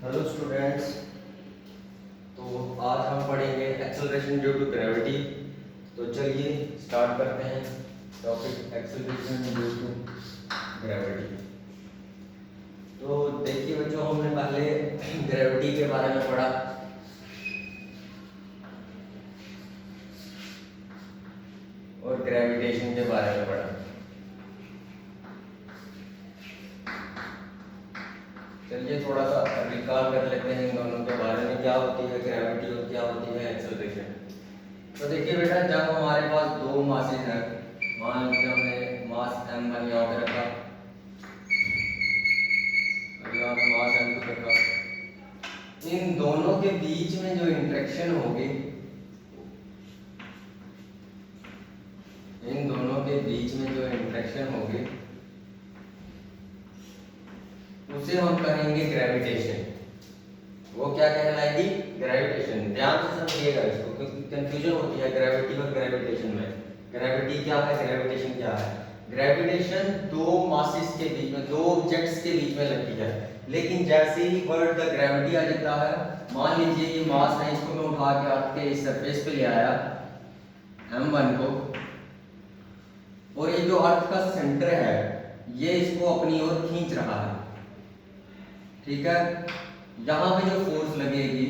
Hello students. तो आज हम पढ़ेंगे एक्सेलरेशन ड्यू टू ग्रेविटी। तो चलिए स्टार्ट करते हैं topic acceleration due to gravity. तो देखिए बच्चों, हमने पहले ग्रेविटी के बारे में पढ़ा और ग्रेविटेशन के बारे में पढ़ा। चलिए थोड़ा सा रिकॉल कर लेते हैं इन दोनों के बारे में, क्या होती है ग्रेविटी और क्या होती है एक्सेलरेशन। तो देखिए बेटा, जब हमारे पास दो मासेस हैं, मान लीजिए हमने मास m1 यहाँ पे रखा और यहाँ पे मास m2 रखा, इन दोनों के बीच में जो इंटरेक्शन होगी, इन दोनों के बीच में जो इंटरेक्शन होगी उसे हम कहेंगे ग्रेविटेशन। वो क्या कहलाएगी? ग्रेविटेशन। ध्यान से समझिएगा इसको, क्योंकि कंफ्यूजन होती है ग्रेविटी और ग्रेविटेशन में। ग्रेविटी क्या है, ग्रेविटेशन क्या है? ग्रेविटेशन दो मासेस के बीच में, दो ऑब्जेक्ट्स के बीच में लगती है। लेकिन जैसे ही वर्ड द ग्रेविटी आ जाता है, मान लीजिए ये मास है, इसको मैं उठा के आपके इस सरफेस पे ले आया m1 को, और ये जो अर्थ का सेंटर है ये इसको अपनी ओर खींच रहा है, ठीक है। यहां पे जो फोर्स लगेगी,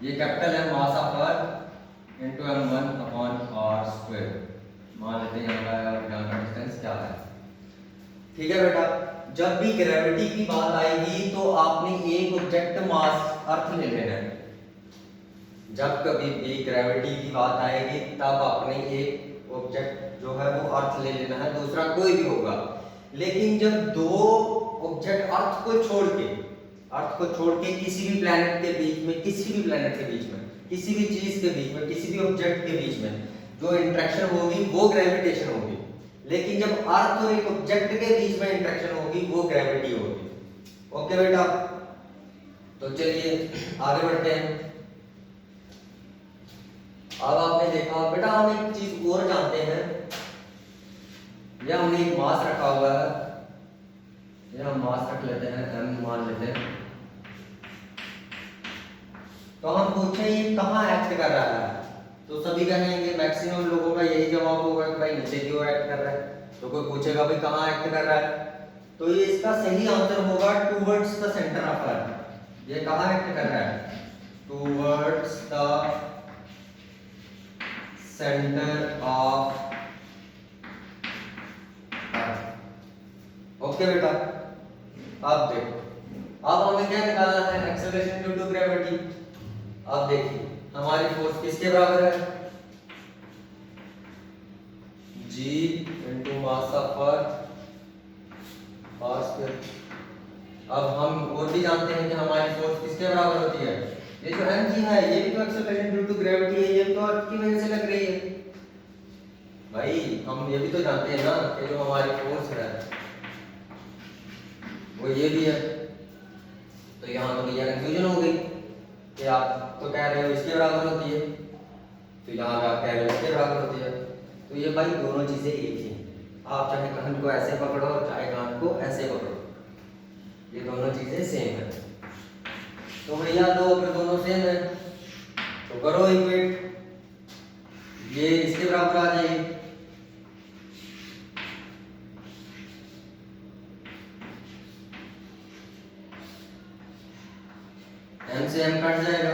ये कैपिटल है मास of earth into m1 upon r square. मान लेते हैं यहाँ का और यहाँ का डिस्टेंस क्या है, ठीक है बेटा। जब भी ग्रेविटी की बात आएगी तो आपने एक ऑब्जेक्ट मास अर्थ ले लेना है। जब कभी भी ग्रेविटी की बात आएगी तब आपने एक ऑब्जेक्ट जो है वो अर्थ ले लेना है, दूसरा कोई भी होगा। लेकिन जब दो ऑब्जेक्ट अर्थ को छोड़ के किसी भी प्लैनेट के बीच में, किसी भी प्लैनेट के बीच में, किसी भी चीज के बीच में, किसी भी ऑब्जेक्ट के बीच में जो इंटरेक्शन होगी वो ग्रेविटेशन होगी। लेकिन जब अर्थ और एक ऑब्जेक्ट के बीच में इंटरेक्शन होगी वो ग्रेविटी होगी। ओके बेटा, तो चलिए आगे बढ़ते हैं। अब आपने देखा बेटा, हम एक चीज और जानते हैं, या हमने एक मास रखा हुआ है, या हम मास रख लेते हैं m मान लेते हैं। तो हम पूछे ये कहाँ एक्ट कर रहा है, तो सभी कहेंगे, मैक्सिमम लोगों का यही जवाब होगा कि भाई नीचे की ओर एक्ट कर रहा है। तो कोई पूछेगा भाई कहाँ एक्ट कर रहा है, तो ये इसका सही आंसर होगा towards the centre of earth. ये कहाँ एक्ट कर रहा है? Towards the centre of. Okay बेटा, अब देखो, अब हमें क्या निकालना है? Acceleration due to gravity. अब देखिए हमारी फोर्स किसके बराबर है? g into mass of earth r square. अब हम और भी जानते हैं कि हमारी फोर्स किसके बराबर होती है? ये जो mg है ये भी तो एक्सेलरेशन ड्यू टू ग्रेविटी है, ये भी तो अर्थ की वजह से लग रही है। भाई हम ये भी तो जानते हैं ना कि जो हमारी फोर्स है वो ये भी है। तो यहाँ तो भैया कंफ्यूजन हो गई कि आप तो कह रहे हो इसके बराबर होती है, तो यहाँ पे आप कह रहे हो इसके बराबर होती है। तो ये भाई दोनों चीजें एक ही, आप चाहे कान को ऐसे पकड़ो चाहे कान को ऐसे पकड़ो, ये दोनों चीजें सेम है। तो भैया दो अगर दोनों सेम है तो करो इक्वेट, ये इसके बराबर आ जाएगी। m से m कट जाएगा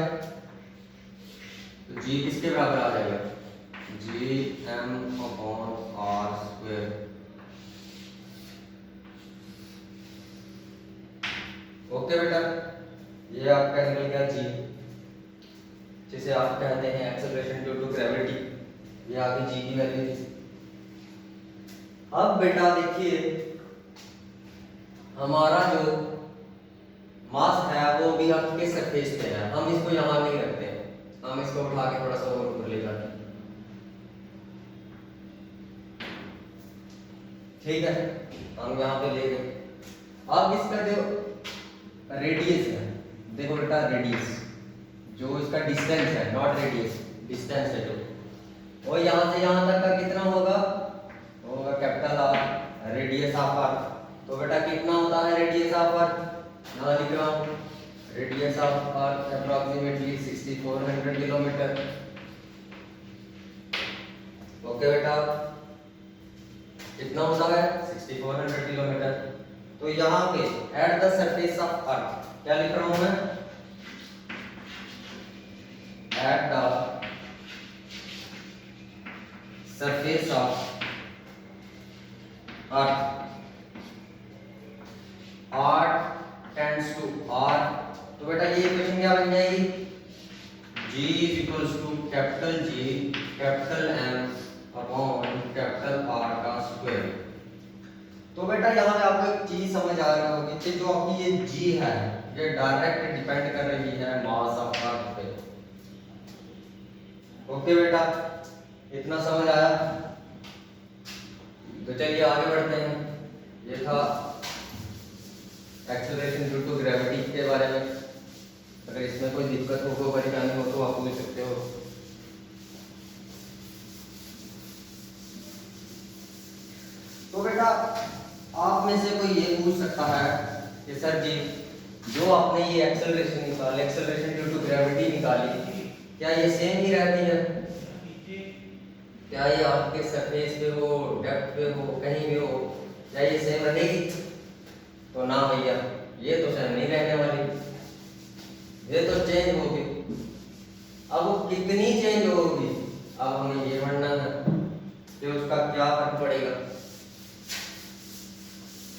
तो g किसके बराबर आ जाएगा? g m upon r square. Okay बेटा, ये आपका निकल गया g, जिसे आप कहते हैं एक्सेलरेशन ड्यू टू ग्रेविटी। ये आ गई g की वैल्यू। अब बेटा देखिए, हमारा जो मास है वो भी अर्थ के सरफेस पे है, हम इसको यहां नहीं रखते हैं, हम इसको उठा के थोड़ा सा और ऊपर ले जाते हैं, ठीक है। हम यहाँ पे ले गए। अब इसका जो रेडियस है, देखो बेटा, रेडियस जो इसका डिस्टेंस है, नॉट रेडियस, डिस्टेंस है जो, और यहाँ से यहाँ तक का कितना होगा? कैपिटल आर रेडियस ऑफ अर्थ। तो बेटा कितना होता है रेडियस ऑफ अर्थ यहाँ लिख रहा हूँ, radius of earth approximately 6400 kilometre. Okay बेटा, कितना होता है 6400 किलोमीटर। तो यहाँ पे at the surface of earth क्या लिख रहा हूँ मैं, at the surface of earth, R tends to R। तो बेटा ये इक्वेशन क्या बन जाएगी, G is equals to capital G capital M upon capital R का स्क्वायर। तो बेटा यहाँ पे आपको एक चीज समझ आ रहा होगी कि जो आपकी ये G है ये डायरेक्ट डिपेंड कर रही है मास ऑफ अर्थ पे। ओके बेटा, इतना समझ आया। तो चलिए आगे बढ़ते हैं। ये था एक्सेलरेशन ड्यू टू ग्रेविटी के बारे में। अगर इसमें कोई दिक्कत हो, कोई परेशानी हो तो आप पूछ सकते हो। तो बेटा आप में से कोई ये पूछ सकता है कि सर जी जो आपने ये एक्सेलरेशन निकाली, एक्सेलरेशन ड्यू टू ग्रेविटी निकाली, क्या ये सेम ही रहती है? क्या ये आपके सरफेस पे हो, डेप्थ पे हो, कहीं भी हो, क्या ये सेम रहेगी? तो ना भैया, ये तो सेम नहीं रहने वाली, ये तो चेंज होगी। अब वो कितनी चेंज होगी, अब हमें ये पढ़ना है कि उसका क्या फर्क पड़ेगा।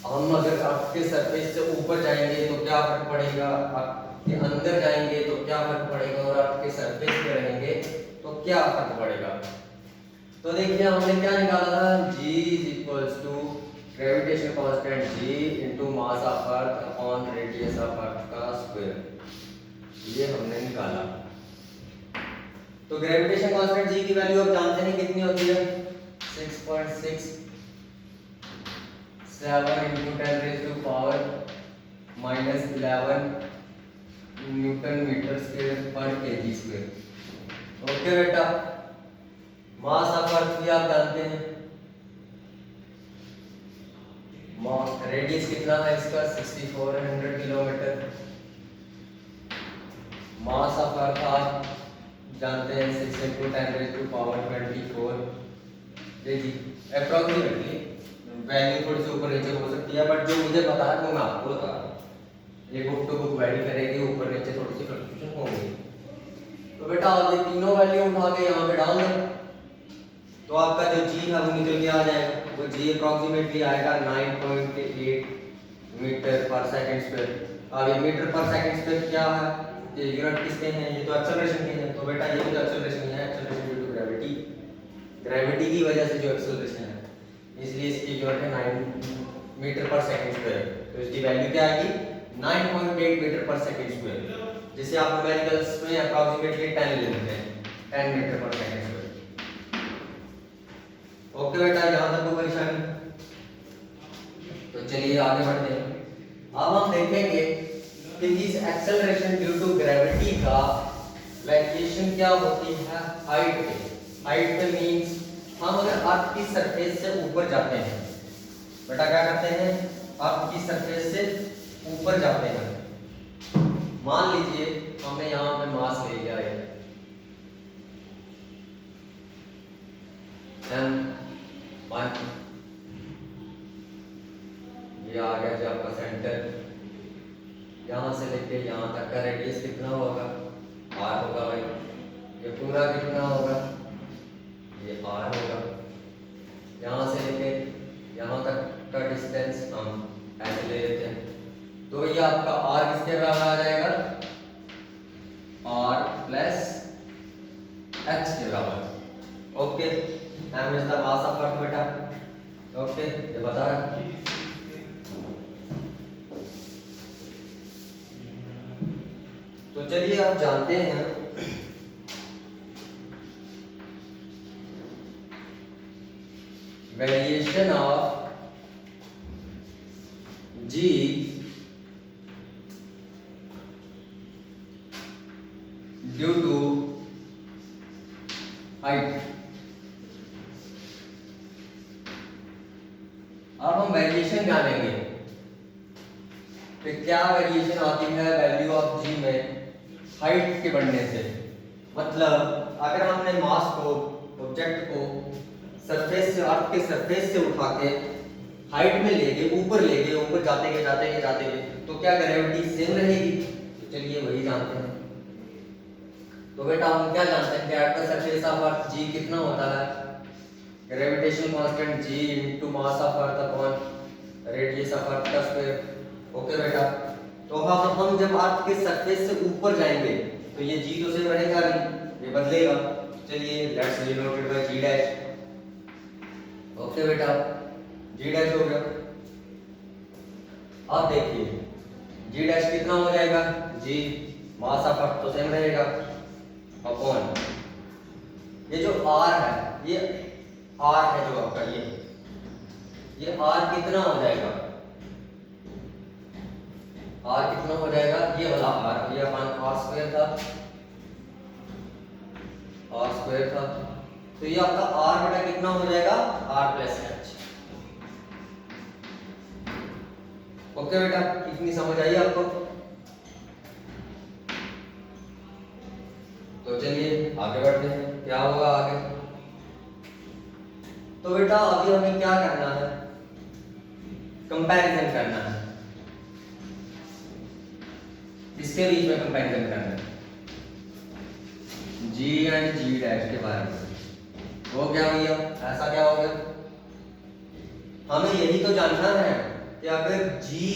हम अगर आपके सरफेस से ऊपर जाएंगे तो क्या फर्क पड़ेगा, आपके अंदर जाएंगे तो क्या फर्क पड़ेगा, और आपके सरफेस पे रहेंगे तो क्या फर्क पड़ेगा। तो देखिए हमने क्या निकाला था, G is equals to gravitation constant G into mass of earth upon radius of earth का स्क्वायर, ये हमने निकाला। तो ग्रेविटेशन कांस्टेंट G की वैल्यू आप जानते हैं कितनी होती है, 6.67 into 10 raised to power minus 11 newton metre square पर केजी स्क्वायर। ओके बेटा, मास ऑफ अर्थ भी आप जानते हैं, रेडियस कितना है इसका 6400 किलोमीटर। मास ऑफ अर्थ आप जानते हैं 6 into 10 raised to power 24 KG. Approximately value थोड़ी सी ऊपर नीचे हो सकती है, बट जो मुझे पता है वो मैं आपको बता रहा हूँ। ये बुक टू बुक वैरी करेगी, ऊपर नीचे थोड़ी सी फ्लक्चुएशन होंगी। तो बेटा आप ये तीनों वैल्यू उठा के यहाँ पे डाल दें तो आपका जो G है वो निकल के आ जाएगा। वो G अप्रोक्सीमेटली आएगा 9.8 मीटर पर सेकंड स्क्वायर। अब ये मीटर पर सेकंड स्क्वायर क्या है, ये यूनिट किसके हैं, ये तो एक्सेलरेशन के हैं। तो बेटा ये भी तो एक्सेलरेशन है, acceleration due to gravity, gravity की वजह से जो एक्सेलरेशन है, इसलिए इसकी यूनिट है 9 मीटर पर सेकंड स्क्वायर। तो इसकी वैल्यू क्या आएगी 9.8 मीटर पर सेकंड स्क्वायर, जिसे आप न्यूमेरिकल्स में अप्रोक्सीमेटली 10 ले लेते हैं, 10 मीटर पर सेकंड स्क्वायर। ओके बेटा, यहाँ तक कोई परेशानी? तो चलिए आगे बढ़ते हैं। अब हम देखेंगे कि इस एक्सेलरेशन ड्यू टू ग्रेविटी का वेरिएशन क्या होती है हाइट पे। हाइट पे मींस हम अगर अर्थ की सरफेस से ऊपर जाते हैं, बेटा क्या करते हैं, अर्थ की सरफेस से ऊपर जाते हैं। मान लीजिए हमने यहाँ पे मास ले लिया है M1, ये आ गया जो आपका सेंटर, यहाँ से लेके यहाँ तक का रेडियस कितना होगा, R होगा भाई। ये पूरा कितना होगा, ये R होगा। यहाँ से लेके यहाँ तक का डिस्टेंस हम ऐसे ले लेते हैं, तो ये आपका R किसके बराबर आ जाएगा, R प्लस H के बराबर। Okay, M is the mass of अर्थ बेटा। ओके, ये बता रहा। तो चलिए आप जानते हैं variation of G due to height. अब हम वेरिएशन क्या लेंगे, फिर क्या वेरिएशन आती है वैल्यू ऑफ जी में हाइट के बढ़ने से। मतलब अगर हमने मास को, ऑब्जेक्ट को सरफेस से, अर्थ के सरफेस से उठा के हाइट में ले गए, ऊपर ले गए, ऊपर जाते गए तो क्या ग्रेविटी सेम रहेगी? तो चलिए वही जानते हैं। तो बेटा हम क्या जानते हैं कि at the surface of earth G कितना होता है? Gravitational constant G into mass of earth upon radius of earth का स्क्वायर। ओके बेटा, तो हम जब अर्थ के सरफेस से ऊपर जाएंगे तो ये जी तो सेम रहेगा नहीं, ये बदलेगा। चलिए let's denote it by G dash. Okay बेटा, जी डैश हो गया। अब देखिए जी डैश कितना हो जाएगा? जी मास ऑफ अर्थ तो सेम रहेगा अपॉन ये जो आर है, ये आर है जो आपका ये आर कितना हो जाएगा? आर कितना हो जाएगा? ये वाला आर, ये अपन आर स्क्वायर था, आर स्क्वायर था। तो ये आपका आर बेटा कितना हो जाएगा? Are plus H. ओके बेटा, कितनी समझ आई आपको? तो चलिए आगे बढ़ते हैं, क्या होगा आगे? तो बेटा अभी हमें क्या करना है? कंपैरिजन करना है। इसके बीच में कंपैरिजन करना है जी एंड जी डैश के बारे में। वो क्या भैया, ऐसा क्या हो गया? हमें यही तो जानना है कि अगर जी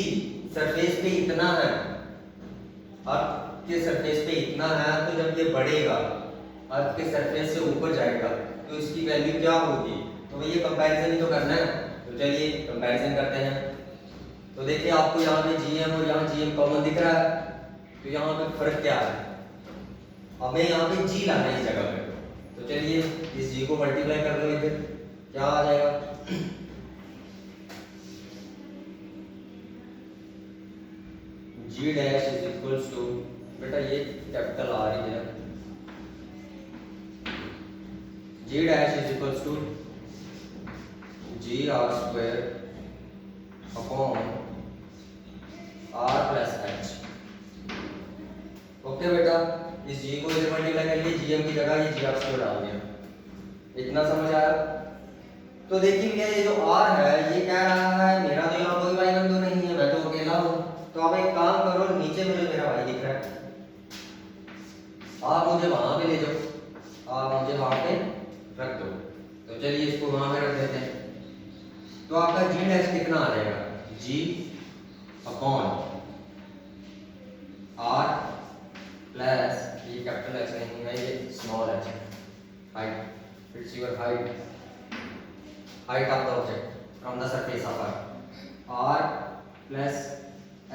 सरफेस पे इतना है, अर्थ के सरफेस पे इतना है, तो जब ये बढ़ेगा, अर्थ के सरफेस से ऊपर जाएगा, तो इसकी वैल्यू क्या होगी? तो भैया कंपैरिजन ही तो करना है। तो चलिए कंपैरिजन करते हैं। तो देखिए आपको यहाँ पे जीएम और यहाँ जीएम कॉमन दिख रहा है, तो यहाँ पे फर्क क्या है? हमें यहाँ पे जी लाना है इस जगह पे। तो चलिए इस जी को मल्टीप्लाई कर दो इधर, क्या आ जाएगा? G dash is equals to, बेटा ये कैपिटल आर ही है, G dash is equals to G R square upon R plus H. Okay बेटा, इस जी को इधर मल्टीप्लाई कर लिए, जीएम की जगह ये जी आर स्क्वायर डाल दिया। इतना समझ आया? तो देखिए भैया ये जो आर है ये कह रहा है मेरा तो यहाँ कोई भाई बंधु नहीं है, मैं तो अकेला हूँ। तो आप एक काम करो, नीचे में जो मेरा भाई दिख रहा है आप मुझे वहां पे ले जाओ, आप मुझे वहां पे रख दो। तो चलिए इसको वहां पे रख देते हैं। तो आपका जी डैश कितना आ जाएगा? जी अपॉन आर प्लस, ये कैपिटल एच नहीं है, ये स्मॉल एच है, height, it's your height, height of the object from the surface of earth, R plus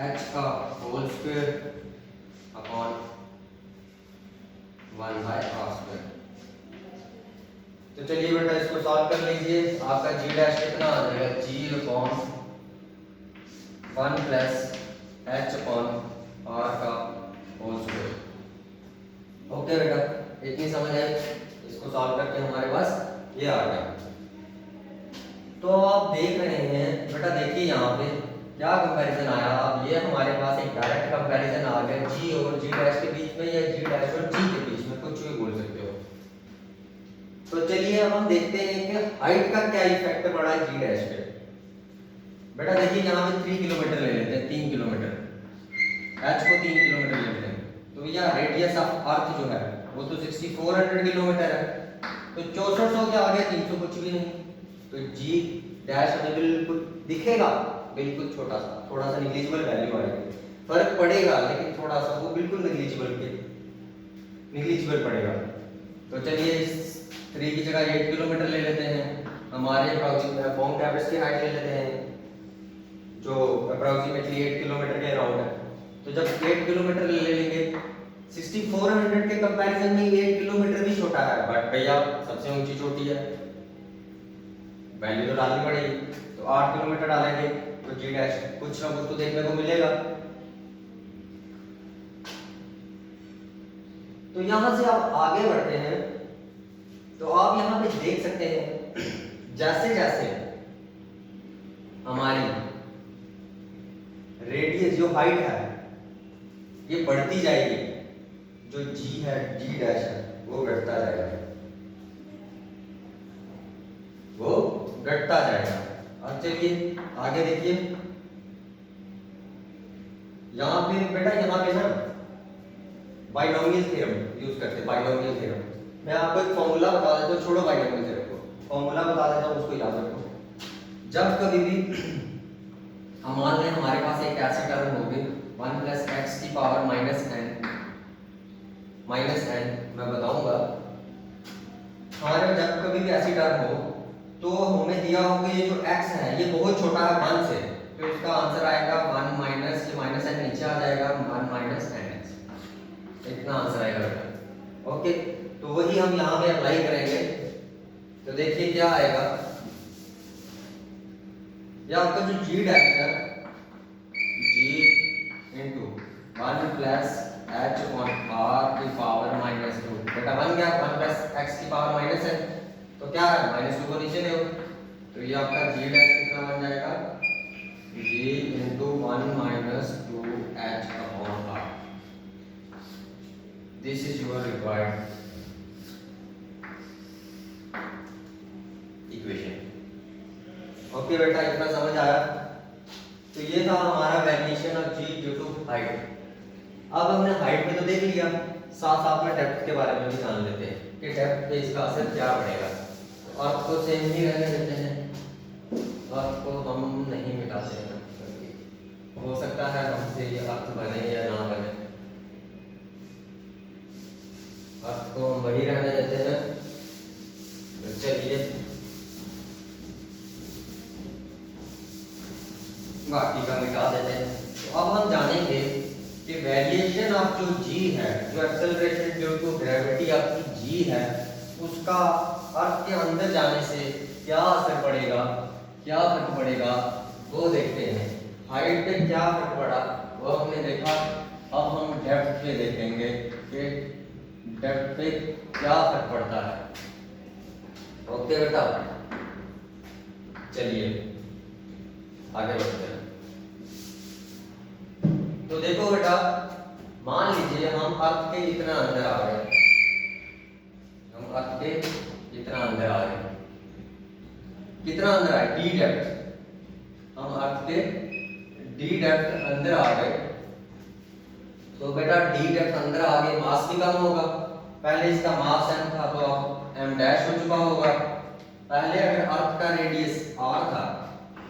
H का whole square upon 1 by R square. तो चलिए बेटा इसको सॉल्व कर लीजिए। आपका जी डैश कितना आ जाएगा? G upon 1 plus H upon R का होल स्क्वायर। ओके बेटा, इतनी समझ आई? इसको सॉल्व करके हमारे पास ये आ गया। तो आप देख रहे हैं बेटा, देखिए यहाँ पे क्या कंपैरिजन आया। अब ये हमारे पास एक डायरेक्ट कंपैरिजन आ गया जी और जी डैश के बीच में, या जी डैश और जी के बीच में, कुछ भी बोल सकते हो। तो चलिए अब हम देखते हैं कि हाइट का क्या इफेक्ट पड़ा है जी डैश पे। बेटा देखिए यहाँ पे 3 किलोमीटर ले लेते हैं, 3 किलोमीटर, एच को 3 किलोमीटर ले लेते हैं। तो भैया रेडियस ऑफ अर्थ जो है वो तो 6400 किलोमीटर है, तो 6400 के आगे 300 कुछ भी नहीं। तो जी डैश हमें बिल्कुल दिखेगा, बिल्कुल छोटा सा, थोड़ा सा निग्लिजिबल वैल्यू आएगी, फर्क पड़ेगा लेकिन थोड़ा सा, वो बिल्कुल निग्लिजिबल पड़ेगा। तो चलिए इस 3 की जगह 8 किलोमीटर ले लेते हैं, हमारे बॉन्ग टैब्लेट्स की हाइट ले लेते हैं जो अप्रोक्सीमेटली 8 किलोमीटर के अराउंड है। तो जब 8 किलोमीटर ले लेंगे, 6400 के कंपैरिजन में 8 किलोमीटर भी छोटा है, बट भैया सबसे ऊंची चोटी है, वैल्यू तो डालनी पड़ेगी। तो 8 किलोमीटर डालेंगे तो जी डैश कुछ ना कुछ तो देखने को मिलेगा। तो यहां से आप आगे बढ़ते हैं, तो आप यहां पे देख सकते हैं जैसे जैसे हमारी रेडियस जो हाइट है ये बढ़ती जाएगी, जो जी है जी डैश है वो घटता जाएगा, वो घटता जाएगा। अब चलिए आगे देखिए, यहाँ पे बेटा यहाँ पे ना बाइनोमियल थ्योरम यूज करते हैं, बाइनोमियल थ्योरम। मैं आपको एक फॉर्मूला बता देता हूँ, छोड़ो बाइनोमियल थ्योरम को, फॉर्मूला बता देता हूँ, उसको याद रखो। जब कभी भी हम मान लें हमारे पास एक ऐसी टर्म होगी 1 + x की पावर -n, मैं बताऊंगा। हमारे में जब कभी भी ऐसी टर्म हो तो हमें दिया होगा ये जो x है ये बहुत छोटा है 1 से, तो इसका आंसर आएगा 1 माइनस, ये माइनस n नीचे आ जाएगा 1 - nx, इतना आंसर आएगा बेटा। ओके, तो वही हम यहाँ पे अप्लाई करेंगे। तो देखिए क्या आएगा, ये आपका जो g डैश है g इंटू 1 + h/r की पावर -2, बेटा बन गया 1 + x की पावर -n, तो क्या है -2 को नीचे ले, तो ये आपका g डैश कितना बन जाएगा, g into 1 - 2h/r। This is your required equation. Okay बेटा, इतना समझ आया? तो ये था हमारा variation of g due to height. अब हमने हाइट पे तो देख लिया, साथ साथ में डेप्थ के बारे में भी जान लेते हैं कि डेप्थ पे इसका असर क्या पड़ेगा। तो अर्थ को सेम ही रहने देते हैं, अर्थ को हम नहीं मिटाते हैं, हो सकता है हमसे ये अर्थ बने या ना बने, अर्थ को हम वही रहने देते हैं। तो चलिए बाकी का मिटा देते हैं। तो अब हम जानेंगे कि वेरिएशन ऑफ जो g है, जो एक्सेलरेशन ड्यू टू ग्रेविटी आपकी g है, उसका अर्थ के अंदर जाने से क्या असर पड़ेगा, क्या फर्क पड़ेगा वो देखते हैं। हाइट पे क्या फर्क पड़ा वो हमने देखा, अब हम डेप्थ पे देखेंगे कि डेप्थ पे क्या फर्क पड़ता है। ओके बेटा, चलिए आगे बढ़ते हैं। तो देखो बेटा, मान लीजिए हम अर्थ के इतना अंदर आ गए, हम अर्थ के इतना अंदर आ गए, कितना अंदर आए, डी डेप्थ, हम अर्थ के डी डेप्थ अंदर आ गए। तो बेटा डी डेप्थ अंदर आ गए, मास भी कम होगा, पहले इसका मास m था तो अब m डैश हो चुका होगा। पहले अगर अर्थ का रेडियस r था,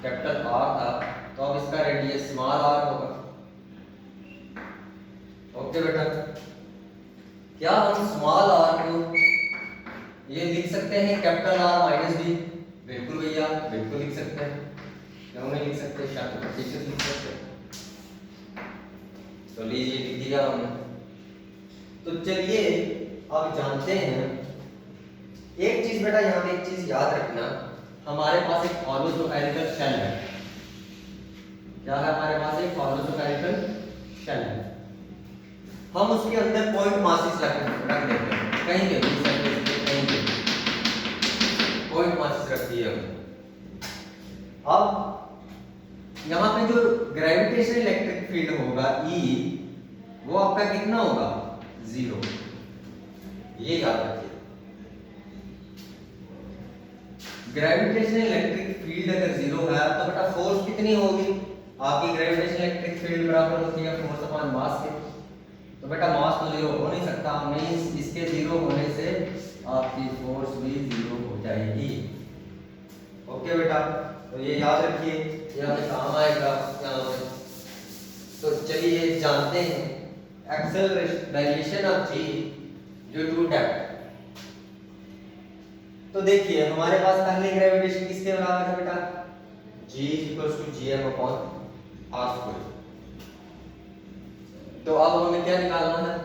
कैपिटल R था, तो अब इसका रेडियस स्मॉल r होगा। ओके बेटा, क्या हम स्मॉल r को ये लिख सकते हैं कैपिटल R - d? बिल्कुल भैया, बिल्कुल लिख सकते हैं, क्यों नहीं लिख सकते, शत प्रतिशत लिख सकते हैं। तो लीजिए लिख दिया हमने। तो चलिए अब जानते हैं एक चीज बेटा, यहाँ पे एक चीज याद रखना, हमारे पास एक हॉलो स्फेरिकल शेल है। क्या है हमारे पास? एक हॉलो स्फेरिकल शेल है। हम उसके अंदर पॉइंट मासेस रख देते हैं, कहीं पे भी सरफेस पे कहीं पे पॉइंट मासेस रख दिए हमने। अब यहाँ पे जो ग्रेविटेशनल इलेक्ट्रिक फील्ड होगा E, वो आपका कितना होगा? 0। ये याद रखिए, ग्रेविटेशनल इलेक्ट्रिक फील्ड अगर 0 है तो बेटा फोर्स कितनी होगी? आपकी ग्रेविटेशनल इलेक्ट्रिक फील्ड बराबर होती है फोर्स अपॉन मास के। तो बेटा मास तो 0 हो नहीं सकता, नहीं, इसके 0 होने से आपकी फोर्स भी 0 हो जाएगी। ओके बेटा, तो ये याद रखिए, ये हमें काम आएगा यहाँ पे। तो चलिए जानते हैं acceleration variation of g due to depth. तो देखिए हमारे पास पहले ग्रेविटेशन किसके बराबर है बेटा? g = gm/r²। तो अब हमें क्या निकालना है?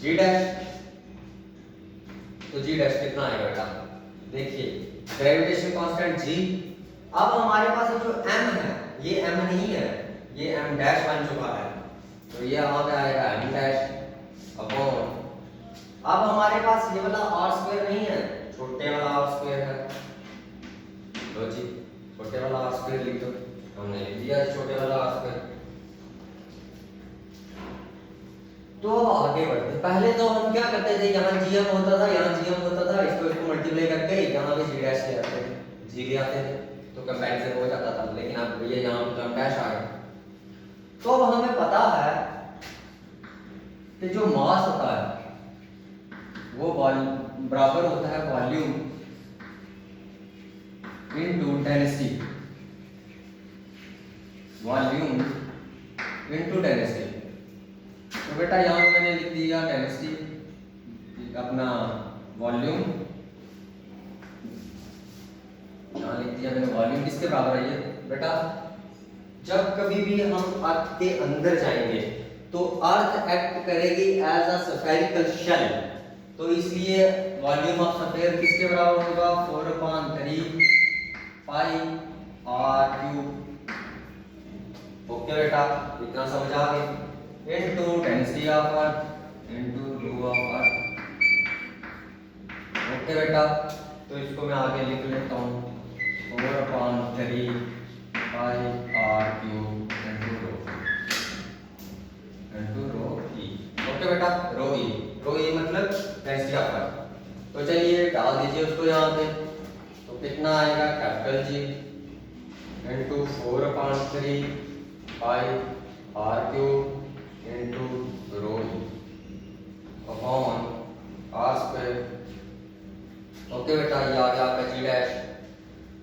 g dash. तो g डैश कितना आएगा बेटा? देखिए ग्रेविटेशन कांस्टेंट g। अब हमारे पास जो m है ये m नहीं है, ये m डैश बन चुका है, तो ये आ आएगा m डैश अपॉन, अब हमारे पास ये वाला r² नहीं है, छोटे वाला r² है। लो जी, छोटे वाला r² लिख दो, हमने लिख दिया छोटे वाला आर स्क्वायर। तो अब आगे बढ़ते, पहले तो हम क्या करते थे, यहाँ जीएम होता था, यहाँ जीएम होता था, इसको मल्टीप्लाई करके यहाँ पे जी डैश ले आते थे, जी ले आते थे, तो कंपैरिजन हो जाता था। लेकिन अब भैया यहाँ पे जब डैश आ गया, तो अब हमें पता है कि जो मास होता है वो बराबर होता है volume into density, volume into density. तो बेटा यहाँ पे मैंने लिख दिया डेंसिटी अपना वॉल्यूम, यहाँ लिख दिया मैंने वॉल्यूम किसके बराबर है ये बेटा, जब कभी भी हम अर्थ के अंदर जाएंगे तो अर्थ एक्ट करेगी एज अ स्फेरिकल शेल, तो इसलिए वॉल्यूम ऑफ स्फीयर किसके बराबर होगा 4/3 पाई आर क्यूब। ओके बेटा, इतना समझ आ गया, into density of earth into rho of earth. Okay बेटा, तो इसको मैं आगे लिख लेता हूँ 4/3 pi R cube into rho E. Okay बेटा, रो ई मतलब डेंसिटी ऑफ अर्थ। तो चलिए डाल दीजिए उसको यहाँ पे, तो कितना आएगा capital G into 4/3 pi R cube into rho upon R square. Okay बेटा, ये आ गया आपका जी डैश,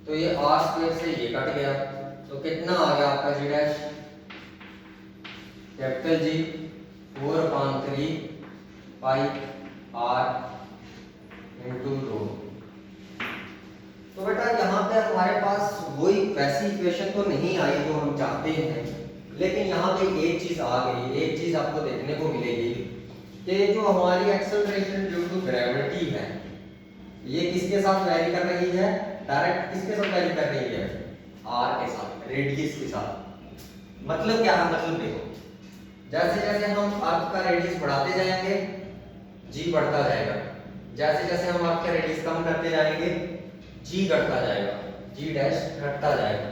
तो ये आर स्क्वायर से ये कट गया, तो कितना आ गया आपका G dash capital G 4/3 pi R into rho. तो बेटा यहाँ पे हमारे पास वही वैसी इक्वेशन तो नहीं आई जो हम चाहते हैं, लेकिन यहाँ पे एक चीज आ गई, एक चीज आपको देखने को मिलेगी कि जो हमारी एक्सेलरेशन ड्यू टू ग्रेविटी है ये किसके साथ वैरी कर रही है, डायरेक्ट किसके साथ वैरी कर रही है, आर के साथ, रेडियस के साथ। मतलब क्या है, मतलब देखो जैसे जैसे हम अर्थ का रेडियस बढ़ाते जाएंगे जी बढ़ता जाएगा, जैसे जैसे हम अर्थ का रेडियस कम करते जाएंगे जी घटता जाएगा, जी डैश घटता जाएगा।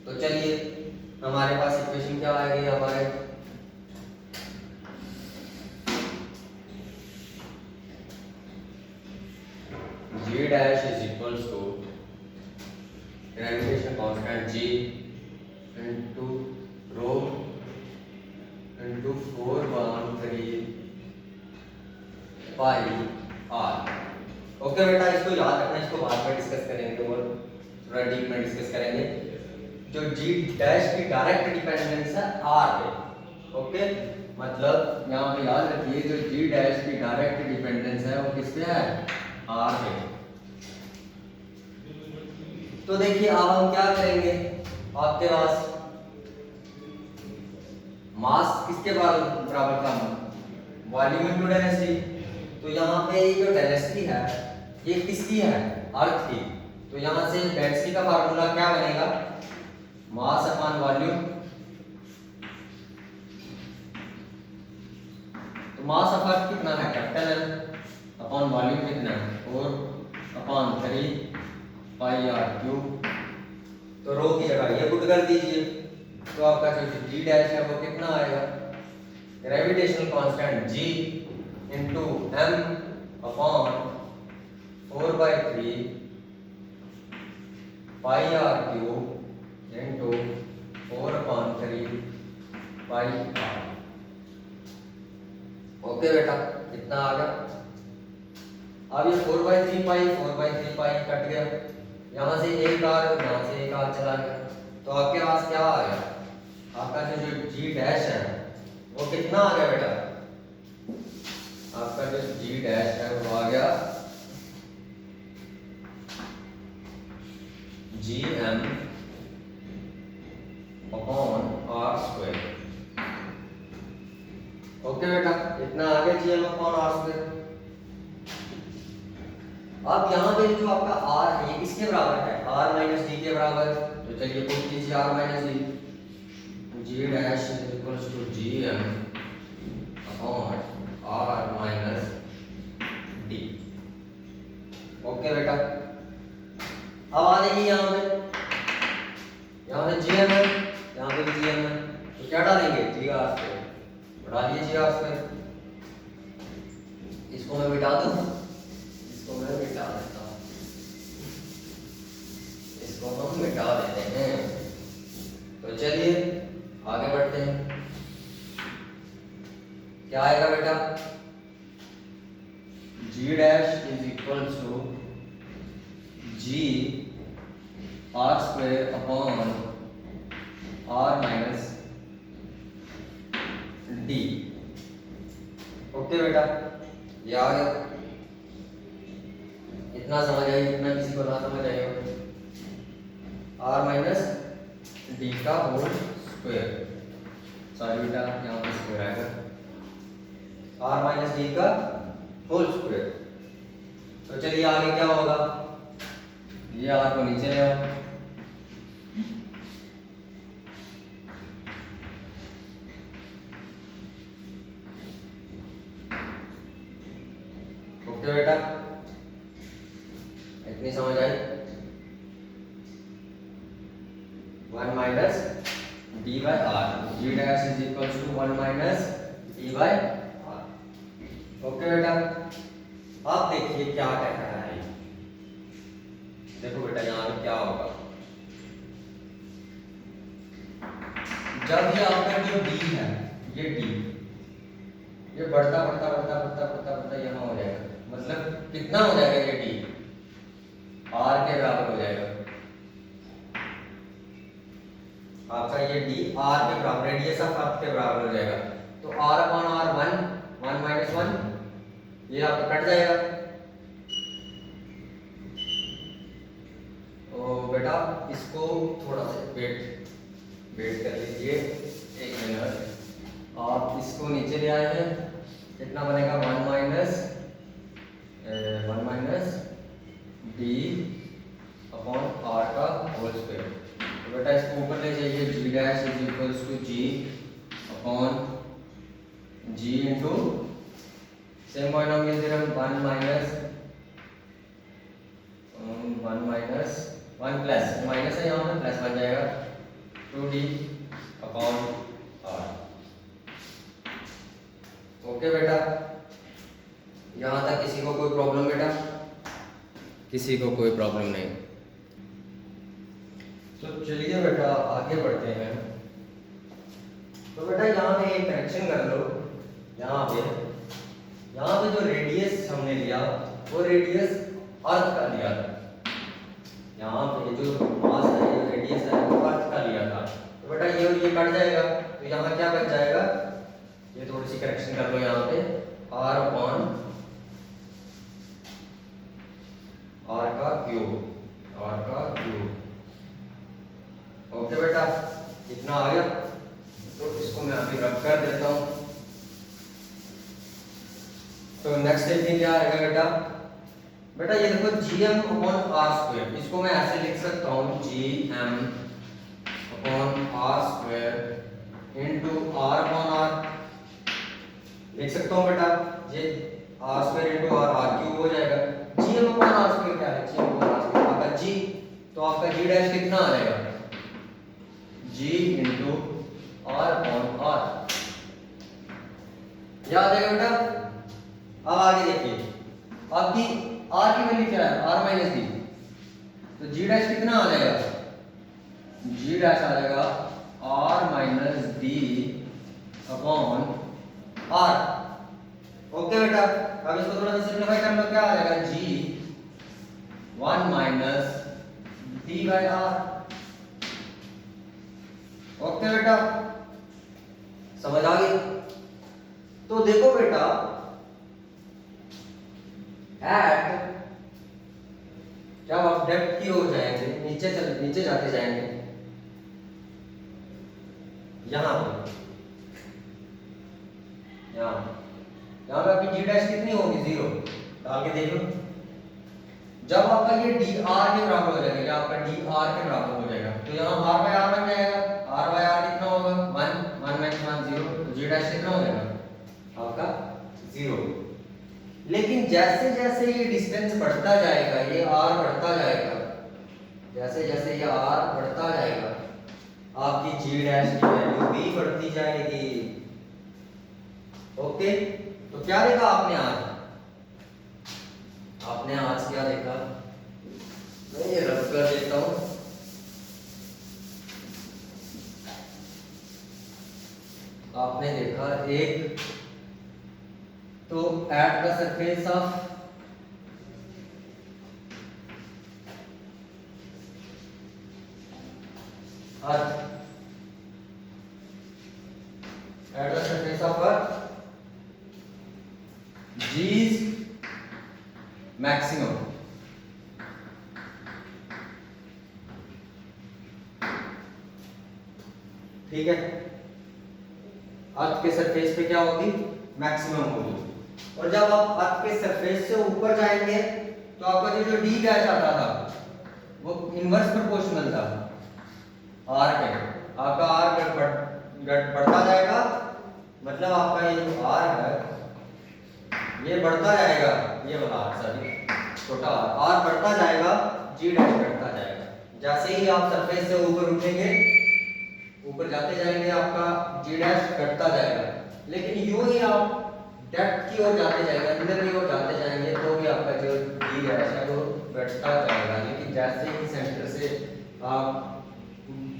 तो चलिए हमारे पास इक्वेशन क्या आ गई हमारे, G dash is equals to gravitation constant G into rho into 4/3 pi R. Okay बेटा, इसको याद रखना, इसको बाद में डिस्कस करेंगे और थोड़ा डीप में डिस्कस करेंगे। जो जी डैश की डायरेक्ट डिपेंडेंस है आर पे। ओके, मतलब यहाँ पे याद रखिए जो जी डैश की डायरेक्ट डिपेंडेंस है वो किस पे है, आर पे। तो देखिए अब हम क्या करेंगे, आपके पास मास किसके बराबर था, वॉल्यूम इनटू डेंसिटी। तो यहाँ पे जो डेंसिटी है ये किसकी है, अर्थ की। तो यहाँ से डेंसिटी का फार्मूला क्या बनेगा, मास अपॉन वॉल्यूम। तो मास ऑफ अर्थ कितना है, कैपिटल एल, अपॉन वॉल्यूम कितना है 4/3 पाई आर क्यूब। तो रो की जगह ये पुट कर दीजिए, तो आपका जो जी डैश है वो कितना आएगा, gravitational constant G into M upon 4/3 pi R cube into 4/3 pi R. Okay बेटा, कितना आ गया, अब ये 4/3 पाई कट गया, यहाँ से एक आर यहाँ से एक आर चला गया, तो आपके पास क्या आ गया, आपका जो जी डैश है वो कितना आ गया बेटा, आपका जो जी डैश है वो आ गया G M upon R square. Okay बेटा, इतना आ गया G M upon R square. अब यहाँ पे जो आपका आर है ये किसके बराबर है, आर माइनस डी के बराबर। तो चलिए पुट कीजिए R minus D, G dash is equals to G M upon R minus D. Okay बेटा, अब आ जाइए यहाँ पे, यहाँ पे जी एम है, यहाँ पे भी जी एम है, तो क्या डालेंगे जी आर स्क्वायर, डालिए जी आर स्क्वायर। इसको मैं मिटा दूँ, इसको मैं मिटा देता हूँ, इसको हम मिटा देते हैं। तो चलिए आगे बढ़ते हैं। क्या आएगा बेटा, G dash is equal to G R square upon R minus D. Okay बेटा, ये आ गया। इतना समझ आई, इतना किसी को ना समझ आएगा, आर माइनस डी का होल स्क्वायर, सॉरी बेटा यहाँ पे स्क्वायर आएगा, आर माइनस डी का होल स्क्वायर। तो चलिए आगे क्या होगा, ये आर को नीचे ले आओ, ओके बेटा, इतनी समझ आई। 1 minus D by R, G dash is equal to 1 minus D by R. Okay बेटा, आप देखिए क्या कह रहा है, देखो बेटा यहाँ पे क्या होगा, जब ये आपका जो डी है, ये डी ये बढ़ता बढ़ता बढ़ता बढ़ता बढ़ता बढ़ता यहाँ हो जाएगा, मतलब कितना हो जाएगा ये डी, आर के बराबर हो जाएगा। आपका ये डी आर के बराबर, रेडियस ऑफ आर्क के बराबर हो जाएगा। तो आर अपॉन आर 1, 1 माइनस 1, ये आपका कट जाएगा। तो बेटा इसको थोड़ा सा वेट कर लीजिए, एक मिनट। आप इसको नीचे ले आए हैं, कितना बनेगा 1 माइनस डी अपॉन आर का होल स्क्वायर। तो बेटा इसको ऊपर ले जाइए, G dash is equals to G upon G into same polynomial theorem 1 minus 1 plus minus है, यहाँ पे प्लस बन जाएगा 2d अपॉन आर। ओके बेटा, यहाँ तक किसी को कोई प्रॉब्लम बेटा, किसी को कोई प्रॉब्लम नहीं। तो चलिए बेटा आगे बढ़ते हैं। तो बेटा यहाँ पे एक करेक्शन कर लो, यहाँ पे जो रेडियस हमने लिया वो रेडियस अर्थ का लिया था, यहाँ पे जो मास है, जो रेडियस है वो अर्थ का लिया था। तो बेटा ये और ये कट जाएगा, तो यहाँ क्या बच जाएगा, ये थोड़ी सी करेक्शन कर लो, यहाँ पे r अपॉन r का क्यूब। ओके बेटा, इतना आ गया, तो इसको मैं अभी रब कर देता हूँ। तो नेक्स्ट स्टेप क्या आएगा बेटा ये देखो gm अपॉन आर स्क्वायर, इसको मैं ऐसे लिख सकता हूँ gm upon R square into R upon R, लिख सकता हूँ बेटा, ये R square into R, R cube हो जाएगा। gm अपॉन आर स्क्वायर क्या है, gm अपॉन आर स्क्वायर आपका g, तो आपका g डैश कितना आ जाएगा, g into R upon R, याद है बेटा। अब आगे देखिए, आपकी r की वैल्यू क्या है, r माइनस डी, तो g डैश कितना आ जाएगा, g डैश आ जाएगा r minus D upon r। Okay बेटा, अब इसको थोड़ा सा सिंपलीफाई कर लो, क्या आ जाएगा g 1 minus D by R. Okay बेटा, समझ आ गई। तो देखो बेटा एट जब आप डेप्थ की हो जाएंगे, नीचे जाते जाएंगे, यहाँ पे आपकी जी डैश कितनी होगी, 0, डाल के देख लो। जब आपका ये डी आर के बराबर हो जाएगा, या आपका डी आर के बराबर हो जाएगा, तो यहाँ आर बाय आर बन जाएगा, आर बाय आर कितना होगा 1 माइनस 1 0, तो जी डैश कितना हो जाएगा आपका 0। लेकिन जैसे जैसे ये डिस्टेंस बढ़ता जाएगा, ये आर बढ़ता जाएगा, जैसे जैसे ये आर बढ़ता जाएगा, आपकी जी डैश की वैल्यू भी बढ़ती जाएगी। ओके, तो क्या देखा आपने आज? आपने आज क्या देखा? मैं ये रब कर देता हूं। आपने देखा एक तो eight the surface of earth, eight the surface of earth G is maximum। ठीक है, अर्थ के सरफेस पे क्या होगी? मैक्सिमम होगी। और जब आप अर्थ के सरफेस से ऊपर जाएंगे तो आपका जो डी डैश आता था वो इनवर्स प्रोपोर्शनल था आर के। आपका आर बढ़ता जाएगा, मतलब आपका ये जो आर है ये बढ़ता जाएगा, ये वाला आर सॉरी छोटा आर बढ़ता जाएगा, जी डैश बढ़ता जाएगा। जैसे ही आप सरफेस से ऊपर उठेंगे, ऊपर जाते जाएंगे, आपका जी डैश घटता जाएगा। लेकिन यूं ही आप डेप्थ की ओर जाते जाएंगे, अंदर की ओर जाते जाएंगे, तो भी आपका जो जी डैश है वो घटता जाएगा। लेकिन जैसे ही सेंटर से आप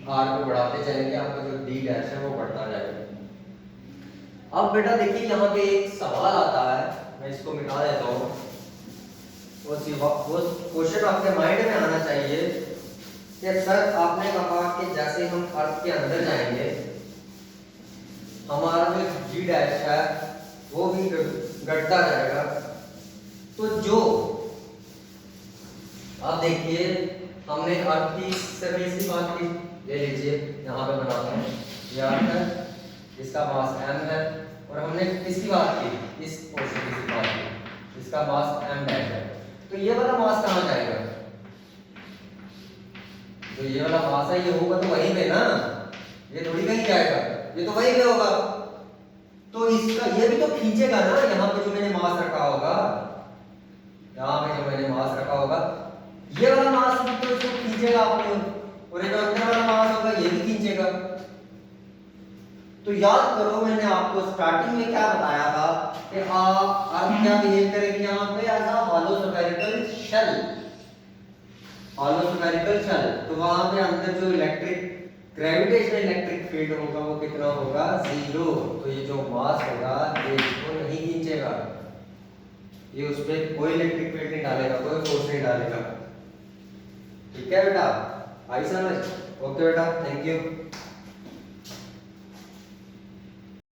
आर को बढ़ाते जाएंगे, आपका जो डी डैश है वो बढ़ता जाएगा। अब बेटा देखिए यहाँ पे एक सवाल आता है, मैं इसको मिटा देता हूँ। वो क्वेश्चन आपके माइंड में आना चाहिए कि सर आपने कहा कि जैसे हम अर्थ के अंदर जाएंगे हमारा जो जी डैश है वो भी घटता जाएगा। तो जो आप देखिए हमने अर्थ की सरफेस की बात की, ले लीजिए यहाँ पे बनाते हैं, ये अर्थ है, इसका मास m है, और हमने किसकी बात की? इस पोर्शन की बात की, इसका मास m डैश है। तो ये वाला मास कहाँ जाएगा? तो ये वाला मास है, ये होगा तो वहीं पे ना, ये थोड़ी कहीं जाएगा, ये तो वहीं पे होगा। तो इसका ये भी तो खींचेगा ना, यहाँ पे जो मैंने मास रखा होगा, यहाँ पे जो मैंने मास रखा होगा, ये वाला मास भी तो इसको खींचेगा अपनी ओर, और ये जो अंदर वाला मास होगा ये भी खींचेगा। तो याद करो मैंने आपको स्टार्टिंग में क्या बताया था कि आप अर्थ क्या बिहेव करेगी यहाँ पे? As a hollow spherical shell, hollow spherical shell. तो वहां पे अंदर जो इलेक्ट्रिक ग्रेविटेशनल इलेक्ट्रिक फील्ड होगा वो कितना होगा? 0। तो ये जो मास होगा ये इसको नहीं खींचेगा, ये उस पर कोई इलेक्ट्रिक फील्ड नहीं डालेगा, कोई फोर्स नहीं डालेगा। ठीक है बेटा, आई समझ? ओके बेटा, थैंक यू।